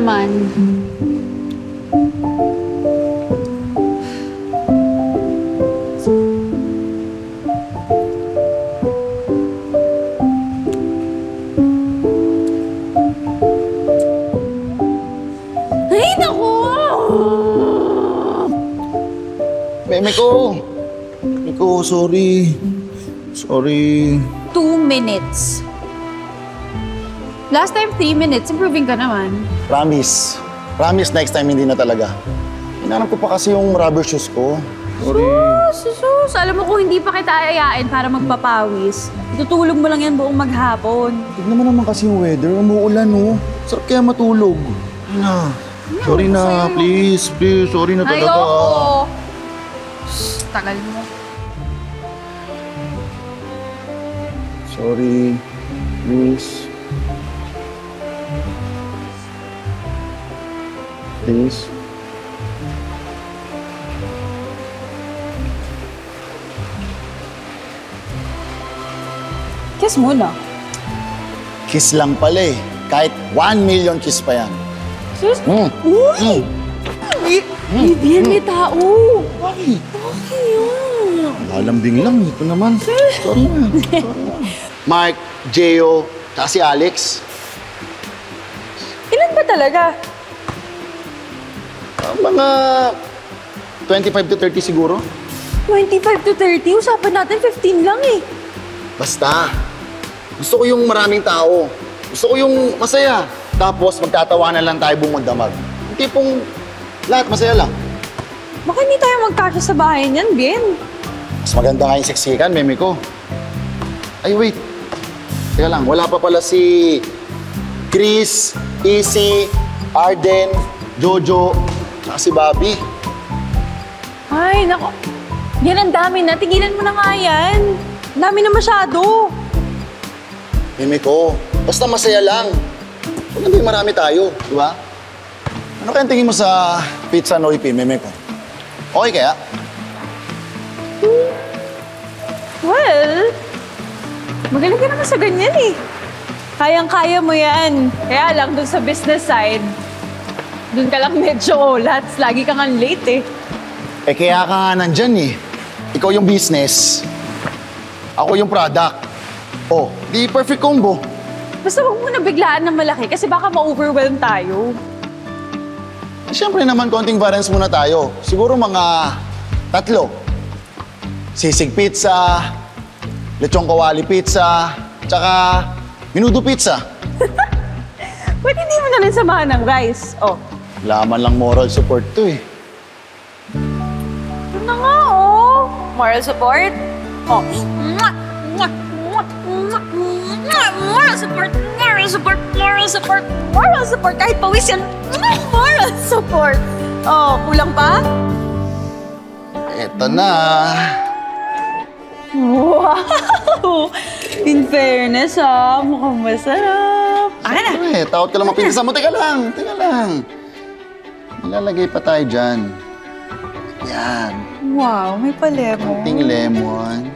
naman. Ay, naku! Miko, sorry. Sorry. 2 minutes. Last time, 3 minutes. Improving ka naman. Promise. Promise next time hindi na talaga. Hinanap ko pa kasi yung rubber shoes ko. Sorry. Sus! Alam mo kung hindi pa kita ayayain para magpapawis, tutulog mo lang yan buong maghapon. Tignan mo naman kasi yung weather. Umuulan, no? Sarap kaya matulog. Ay na. Sorry na. Please. Sorry na talaga. Ayoko! Tagal mo. Sorry. Please. Please. Kiss muna. Kiss lang pala eh. Kahit 1 million kiss pa yan. Sus? Uy! Hindi yan may tao. Bakit? Okay yun. Lalambing lang. Ito naman. Sorry na. Mark, Gio, tsaka si Alex. Ilan ba talaga? Mga 25 to 30 siguro. 25 to 30? Usapan natin 15 lang eh. Basta. Gusto ko yung maraming tao. Gusto ko yung masaya. Tapos magtatawanan lang tayo buong magdamag. Yung tipong lahat masaya lang. Baka hindi tayo magkasya sa bahay niyan, Bien. Mas maganda nga yung seksikan, meme ko. Ay, wait. Teka lang, wala pa pala si Chris, Izzy, Arden, Jojo, tsaka si Bobby. Ay, nako. Yan ang dami na. Tigilan mo na nga yan. Ang dami na masyado. Meme ko, basta masaya lang. Maganda yung marami tayo, di ba? Ano kaya tingin mo sa pizza Noipi, meme ko? Okay kaya? Well, magaling ka naman sa ganyan eh. Kayang-kaya mo yan. Kaya lang, dun sa business side, dun ka lang medyo lats. Lagi ka nga late eh. Eh kaya ka nga nandyan eh. Ikaw yung business, ako yung product. Oh, di perfect combo. Basta huwag mo na biglaan ng malaki kasi baka ma-overwhelm tayo. Siyempre naman, konting variance muna tayo. Siguro mga 3. Sisig pizza, lechong kawali pizza, tsaka menudo pizza. Pwede hindi mo na rin samahan ng rice. Oh. Laman lang moral support to eh. Ano na nga, oh. Moral support? Oh. Moral support, moral support, moral support, moral support. Kahit pawis yan, moral support. Oh, kulang pa? Eto na. Wow! In fairness, mukhang masarap. Akin na. Eh, takot ka lang mapintasan mo. Teka lang. Nilalagay pa tayo dyan. Yan. Wow, may pa-lemon. Konting lemon.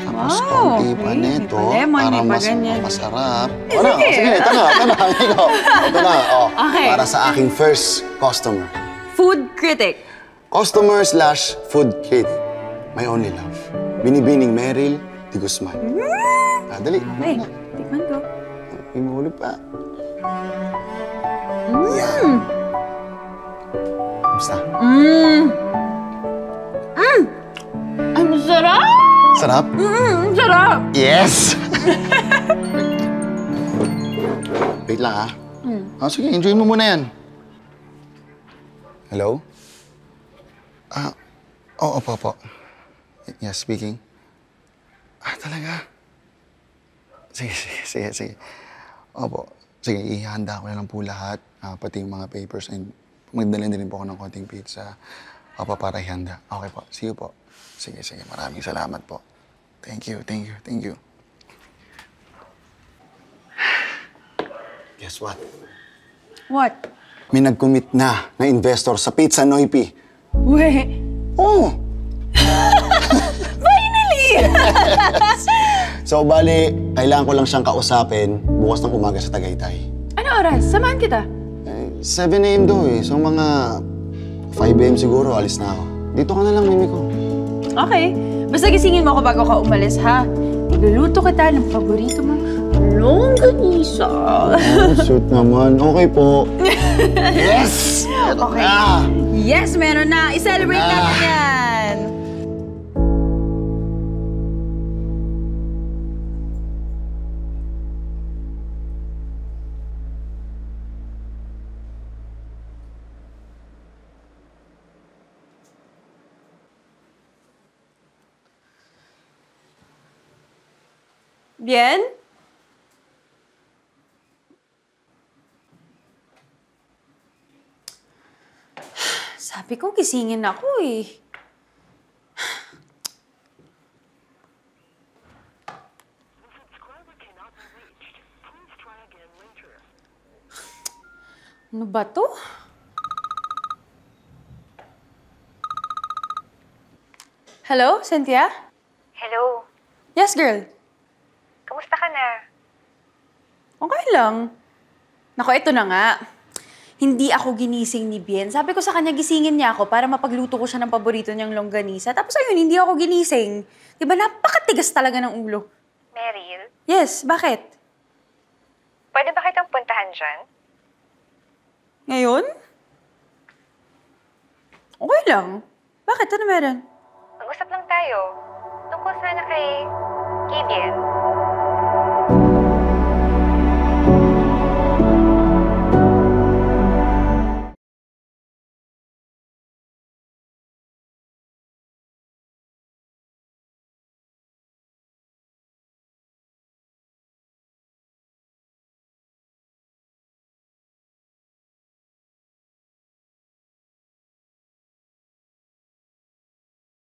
Tapos konti pa okay. nito. May pa-lemon, para may pa mas ganyan. masarap. Sige. Sige, ito na. Ito na. Oh, Okay. para sa aking first customer. Food critic. Customer/food critic. My only love. Binibining Meryl de Guzman. Dali. Ay, tikman ko. Imulog pa. Kamusta? Ang sarap! Sarap? Ang sarap! Yes! Wait lang, ha? Sige, enjoy mo muna yan. Hello? Opo. Yes, speaking. Talaga? Sige. Opo. Sige, ihanda ko na lang po lahat. Pati yung mga papers and magdala din po ako ng konting pizza. Opo, para ihanda. Okay po. See you po. Sige. Maraming salamat po. Thank you. Guess what? What? May nag-commit na investor sa Pizza Noipi. Weh. Oh! Finally! So, bali, kailangan ko lang siyang kausapin bukas ng umaga sa Tagaytay. Ano oras? Samahan kita. 7 a.m. daw eh. So mga 5 a.m. siguro, alis na ako. Dito ka na lang, Mimi ko. Okay. Basta gisingin mo ako bago ka umalis, ha? Iluluto kita ng paborito mong longganisa. Oh, sweet naman. Okay po. Yes! Okay. Yes, meron na. I-celebrate natin yan. Bien? Sabi ko, gisingin ako eh. Ano ba to? Hello, Cynthia? Hello, Yes, girl. kamusta ka na? Okay lang. Nako, ito na nga. Hindi ako ginising ni Bien. Sabi ko sa kanya, gisingin niya ako para mapagluto ko siya ng paborito niyang longganisa. Tapos ayun, hindi ako ginising. Diba, napakatigas talaga ng ulo. Meryl, Yes, bakit? pwede ba kitang puntahan dyan? Ngayon? Okay lang. Bakit? Ano meron? Mag-usap lang tayo. Tungkol sana kay Bien.